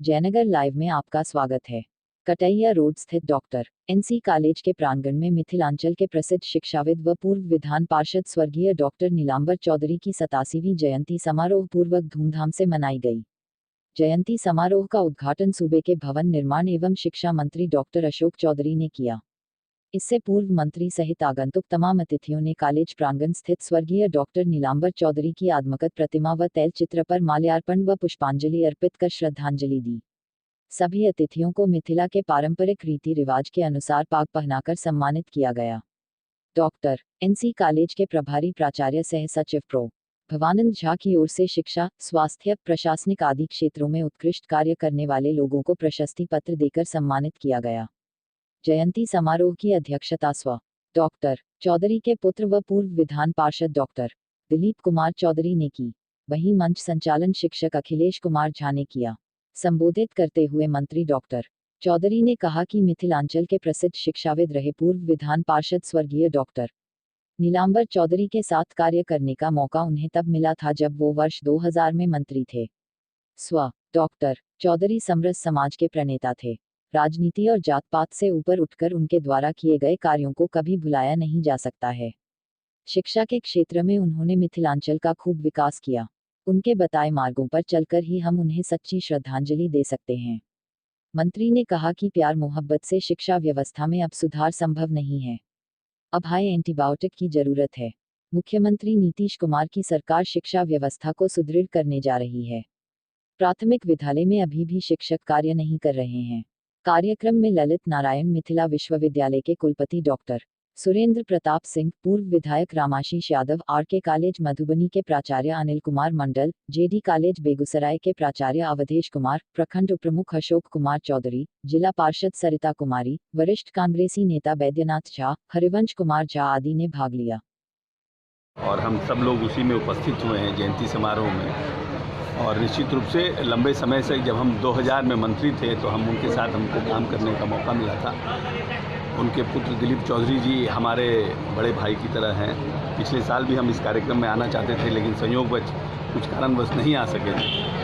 Jaynagar live में आपका स्वागत है। कटैया रोड स्थित डॉक्टर एनसी कॉलेज के प्रांगण में मिथिलांचल के प्रसिद्ध शिक्षाविद व पूर्व विधान पार्षद स्वर्गीय डॉक्टर नीलांबर चौधरी की 87वीं जयंती समारोह पूर्वक धूमधाम से मनाई गई। जयंती समारोह का उद्घाटन सूबे के भवन निर्माण एवं शिक्षा मंत्री डॉक्टर अशोक चौधरी ने किया। इससे पूर्व मंत्री सहित आगंतुक तमाम अतिथियों ने कॉलेज प्रांगण स्थित स्वर्गीय डॉक्टर नीलांबर चौधरी की आदमकद प्रतिमा व तैल चित्र पर माल्यार्पण व पुष्पांजलि अर्पित कर श्रद्धांजलि दी। सभी अतिथियों को मिथिला के पारंपरिक रीति रिवाज के अनुसार पाग पहनाकर सम्मानित किया गया। डॉक्टर एनसी कॉलेज के प्रभारी प्राचार्य सह सचिव प्रो भवानंद झा की ओर से शिक्षा, स्वास्थ्य, प्रशासनिक आदि क्षेत्रों में उत्कृष्ट कार्य करने वाले लोगों को प्रशस्ति पत्र देकर सम्मानित किया गया। जयंती समारोह की अध्यक्षता स्व डॉक्टर चौधरी के पुत्र व पूर्व विधान पार्षद डॉक्टर दिलीप कुमार चौधरी ने की। वहीं मंच संचालन शिक्षक अखिलेश कुमार झा ने किया। संबोधित करते हुए मंत्री डॉक्टर चौधरी ने कहा कि मिथिलांचल के प्रसिद्ध शिक्षाविद रहे पूर्व विधान पार्षद स्वर्गीय डॉक्टर नीलांबर चौधरी के साथ कार्य करने का मौका उन्हें तब मिला था जब वो वर्ष 2000 में मंत्री थे। स्व डॉक्टर चौधरी समरस समाज के प्रणेता थे। राजनीति और जात पात से ऊपर उठकर उनके द्वारा किए गए कार्यों को कभी भुलाया नहीं जा सकता है। शिक्षा के क्षेत्र में उन्होंने मिथिलांचल का खूब विकास किया। उनके बताए मार्गों पर चलकर ही हम उन्हें सच्ची श्रद्धांजलि दे सकते हैं। मंत्री ने कहा कि प्यार मोहब्बत से शिक्षा व्यवस्था में अब सुधार संभव नहीं है। अब हाई एंटीबायोटिक की जरूरत है। मुख्यमंत्री नीतीश कुमार की सरकार शिक्षा व्यवस्था को सुदृढ़ करने जा रही है। प्राथमिक विद्यालय में अभी भी शिक्षक कार्य नहीं कर रहे हैं। कार्यक्रम में ललित नारायण मिथिला विश्वविद्यालय के कुलपति डॉक्टर सुरेंद्र प्रताप सिंह, पूर्व विधायक रामाशीष यादव, आरके कॉलेज मधुबनी के प्राचार्य अनिल कुमार मंडल, जेडी कॉलेज बेगूसराय के प्राचार्य अवधेश कुमार, प्रखंड उपप्रमुख अशोक कुमार चौधरी, जिला पार्षद सरिता कुमारी, वरिष्ठ कांग्रेसी नेता बैद्यनाथ झा, हरिवंश कुमार झा आदि ने भाग लिया। और हम सब लोग उसी में उपस्थित हुए हैं जयंती समारोह में। और निश्चित रूप से लंबे समय से जब हम 2000 में मंत्री थे तो हम उनके साथ हमको काम करने का मौका मिला था। उनके पुत्र दिलीप चौधरी जी हमारे बड़े भाई की तरह हैं। पिछले साल भी हम इस कार्यक्रम में आना चाहते थे लेकिन संयोगवश कुछ कारणवश नहीं आ सके।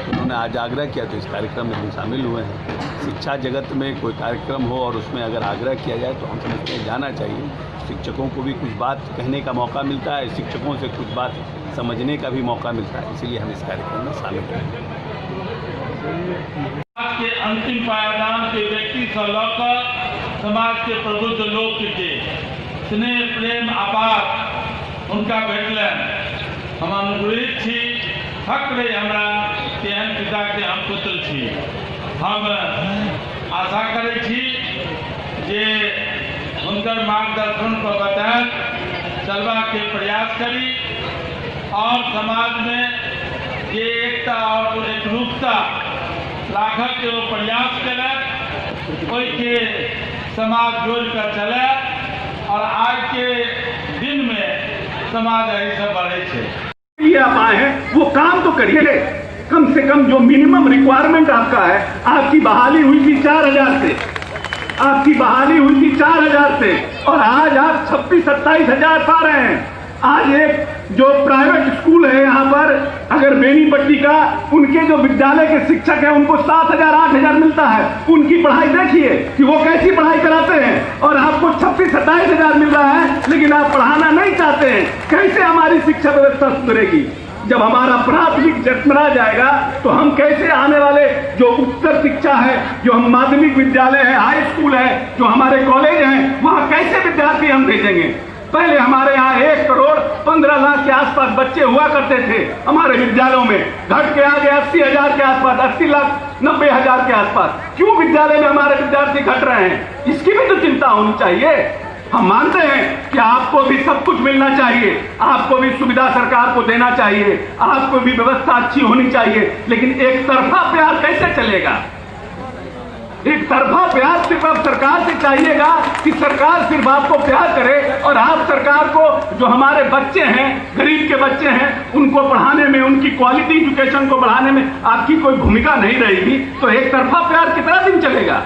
उन्होंने आज आग्रह किया तो इस कार्यक्रम में हम शामिल हुए हैं। शिक्षा जगत में कोई कार्यक्रम हो और उसमें अगर आग्रह किया जाए तो हम समझते हैं जाना चाहिए। शिक्षकों को भी कुछ बात कहने का मौका मिलता है, शिक्षकों से कुछ बात समझने का भी मौका मिलता है, इसलिए हम इस कार्यक्रम में शामिल हैं। समाज के अंतिम पायदान के व्यक्ति से लेकर समाज के प्रबुद्ध लोग के स्नेह प्रेम आपात उनका भेटलन हम अनुग्रहित छी। हक रहे हमरा तेहन पिता के हम पुत्र छी। हम आशा करे छी जे उनकर मार्गदर्शन पर बताएं चलवा के प्रयास करी और समाज में ये एकता और एकरूपता लाखक के वो प्रयास करे कोई के समाज जोड़ कर चले और आज के दिन में समाज ऐसे बढ़े छे। ये आप आए हैं वो काम तो करिए। कम से कम जो मिनिमम रिक्वायरमेंट आपका है, आपकी बहाली हुई थी 4000 से, आपकी बहाली हुई थी 4000 से और आज आप 26-27 हजार पा रहे हैं। आज एक जो प्राइवेट स्कूल है यहाँ पर अगर बेनीपट्टी का, उनके जो विद्यालय के शिक्षक हैं उनको 7,000-8,000 मिलता है। उनकी पढ़ाई देखिए कि वो कैसी पढ़ाई कराते हैं और आपको 26-27 हजार मिल रहा है लेकिन आप पढ़ाना नहीं चाहते हैं। कैसे हमारी शिक्षा व्यवस्था सुधरेगी? जब हमारा प्राथमिक जटमरा जाएगा तो हम कैसे आने वाले जो उच्चतर शिक्षा है, जो हम माध्यमिक विद्यालय है, हाई स्कूल है, जो हमारे कॉलेज हैं, वहां कैसे विद्यार्थी हम भेजेंगे? पहले हमारे यहाँ 1 करोड़ 15 लाख के आसपास बच्चे हुआ करते थे हमारे विद्यालयों में, घट के आगे 80 हजार के आसपास, 80 लाख 90 हजार के आसपास। क्यों विद्यालय में हमारे विद्यार्थी घट रहे हैं? इसकी भी तो चिंता होनी चाहिए। हम मानते हैं कि आपको भी सब कुछ मिलना चाहिए, आपको भी सुविधा सरकार को देना चाहिए, आपको भी व्यवस्था अच्छी होनी चाहिए, लेकिन एक तरफा प्यार कैसे चलेगा? एक तरफा प्यार सिर्फ आप सरकार से चाहिएगा कि सरकार सिर्फ आपको प्यार करे और आप सरकार को जो हमारे बच्चे हैं, गरीब के बच्चे हैं, उनको पढ़ाने में, उनकी क्वालिटी एजुकेशन को बढ़ाने में आपकी कोई भूमिका नहीं रहेगी तो एक तरफा प्यार कितना दिन चलेगा?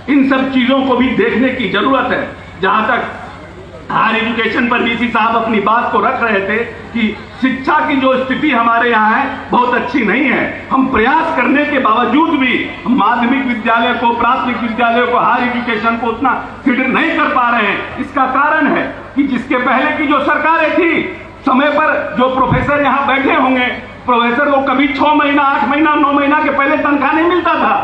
इन सब चीजों को भी देखने की जरूरत है। जहां तक हायर एजुकेशन पर वीसी साहब अपनी बात को रख रहे थे कि शिक्षा की जो स्थिति हमारे यहाँ है बहुत अच्छी नहीं है। हम प्रयास करने के बावजूद भी हम माध्यमिक विद्यालय को, प्राथमिक विद्यालय को, हायर एजुकेशन को उतना फीडर नहीं कर पा रहे हैं। इसका कारण है कि जिसके पहले की जो सरकारें थी, समय पर जो प्रोफेसर यहाँ बैठे होंगे, प्रोफेसर को कभी 6 महीना, 8 महीना, 9 महीना के पहले तनख्वाह नहीं मिलता था,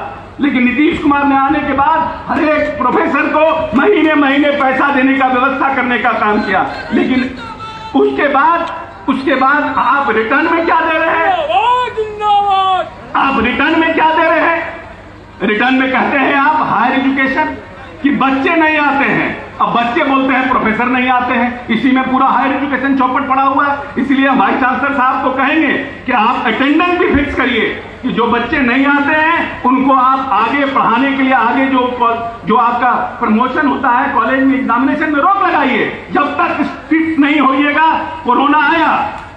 लेकिन नीतीश कुमार ने आने के बाद हर एक प्रोफेसर को महीने महीने पैसा देने का व्यवस्था करने का काम किया। लेकिन उसके बाद आप रिटर्न में क्या दे रहे हैं? आप रिटर्न में क्या दे रहे हैं? रिटर्न में कहते हैं आप हायर एजुकेशन कि बच्चे नहीं आते हैं। अब बच्चे बोलते हैं प्रोफेसर नहीं आते हैं। इसी में पूरा हायर एजुकेशन चौपट पड़ा हुआ है। इसलिए हम वाइस चांसलर साहब को कहेंगे कि आप अटेंडेंस भी फिक्स करिए कि जो बच्चे नहीं आते हैं उनको आप आगे पढ़ाने के लिए, आगे जो आपका प्रमोशन होता है कॉलेज में, एग्जामिनेशन में रोक लगाइए जब तक स्ट्रिक्ट नहीं होइएगा। कोरोना आया,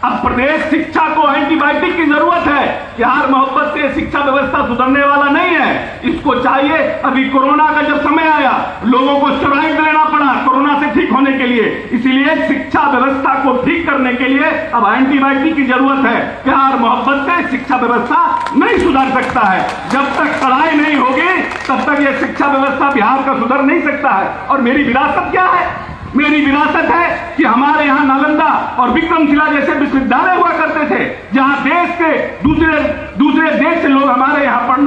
अब प्रदेश शिक्षा को एंटीबायोटिक की जरूरत है। प्यार मोहब्बत से शिक्षा व्यवस्था सुधरने वाला नहीं है। इसको चाहिए, अभी कोरोना का जब समय आया लोगों को स्टेरॉइड लेना पड़ा कोरोना से ठीक होने के लिए। इसीलिए शिक्षा व्यवस्था को ठीक करने के लिए अब एंटीबायोटिक की जरूरत है। प्यार मोहब्बत से शिक्षा व्यवस्था नहीं सुधर सकता है। जब तक पढ़ाई नहीं होगी तब तक यह शिक्षा व्यवस्था बिहार का सुधर नहीं सकता है। और मेरी विरासत क्या है? मेरी विरासत है कि हमारे यहाँ नालंदा और विक्रमशिला जैसे विश्वविद्यालय हुआ करते थे, जहाँ देश के दूसरे देश से लोग हमारे यहाँ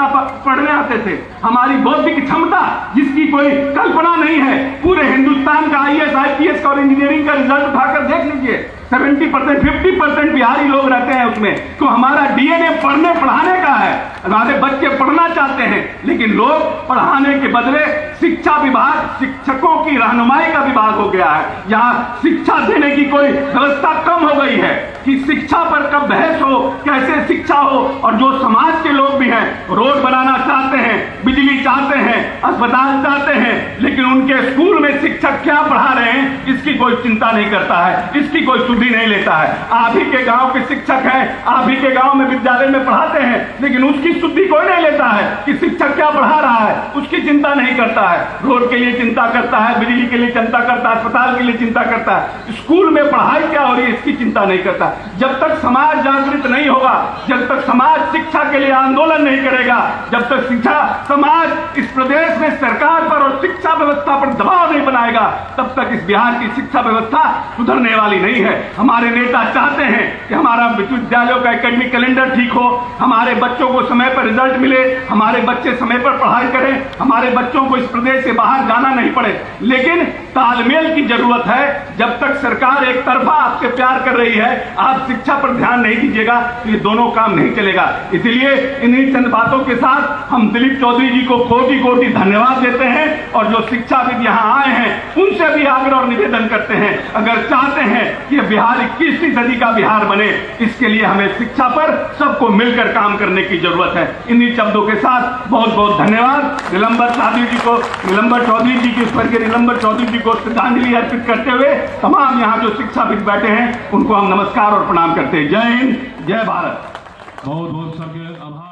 पढ़ने आते थे। हमारी बौद्धिक क्षमता जिसकी कोई कल्पना नहीं है। पूरे हिंदुस्तान का IAS, IPS और इंजीनियरिंग का रिजल्ट उठाकर देख लीजिए, 70%, 50% बिहारी लोग रहते हैं उसमें। तो हमारा DNA पढ़ने पढ़ाने का है। हमारे बच्चे पढ़ना चाहते हैं, लेकिन लोग पढ़ाने के बदले शिक्षा विभाग, शिक्षकों की रहनुमाई का विभाग हो गया है। यहाँ शिक्षा देने की कोई व्यवस्था कम हो गई है कि शिक्षा पर कब बहस हो, कैसे शिक्षा हो। और जो समाज के लोग भी हैं, रोड बनाना चाहते हैं, बिजली चाहते हैं, अस्पताल चाहते हैं, लेकिन उनके स्कूल में शिक्षक क्या पढ़ा रहे हैं इसकी कोई चिंता नहीं करता है, इसकी कोई सुधि नहीं लेता है। आप ही के गांव के शिक्षक हैं, आप ही के गांव में विद्यालय में पढ़ाते हैं, लेकिन उसकी सुधि कोई नहीं लेता है कि शिक्षक क्या पढ़ा रहा है, उसकी चिंता नहीं करता है। रोड के लिए चिंता करता है, बिजली के लिए चिंता करता है, अस्पताल के लिए चिंता करता है, स्कूल में पढ़ाई क्या हो रही है इसकी चिंता नहीं करता। जब तक समाज जागृत नहीं होगा, जब तक समाज शिक्षा के लिए आंदोलन नहीं करेगा, जब तक शिक्षा समाज इस प्रदेश में सरकार पर और शिक्षा व्यवस्था पर दबाव नहीं बनाएगा, तब तक इस बिहार की शिक्षा व्यवस्था सुधरने वाली नहीं है। हमारे नेता चाहते हैं कि हमारा विश्वविद्यालयों का एकेडमिक कैलेंडर ठीक हो, हमारे बच्चों को समय पर रिजल्ट मिले, हमारे बच्चे समय पर पढ़ाई करें, हमारे बच्चों को इस प्रदेश से बाहर जाना नहीं पड़े। लेकिन तालमेल की जरूरत है। जब तक सरकार एक तरफा आपसे प्यार कर रही है, आप शिक्षा पर ध्यान नहीं दीजिएगा तो ये दोनों काम नहीं चलेगा। इसलिए इन्हीं चंद बातों के साथ हम दिलीप चौधरी जी को कोटि कोटि धन्यवाद देते हैं और जो शिक्षाविद यहाँ आए हैं उनसे भी आग्रह और निवेदन करते हैं, अगर चाहते हैं कि बिहार 21वीं सदी का बिहार बने, इसके लिए हमें शिक्षा पर सबको मिलकर काम करने की जरूरत है। इन्हीं शब्दों के साथ बहुत बहुत धन्यवाद। निलंबर चौधरी जी की स्वर्गीय निलंबर चौधरी जी को श्रद्धांजलि अर्पित करते हुए तमाम यहाँ जो शिक्षाविद बैठे हैं उनको हम नमस्कार और प्रणाम करते हैं। जय हिंद, जय भारत। बहुत बहुत सबके आभार।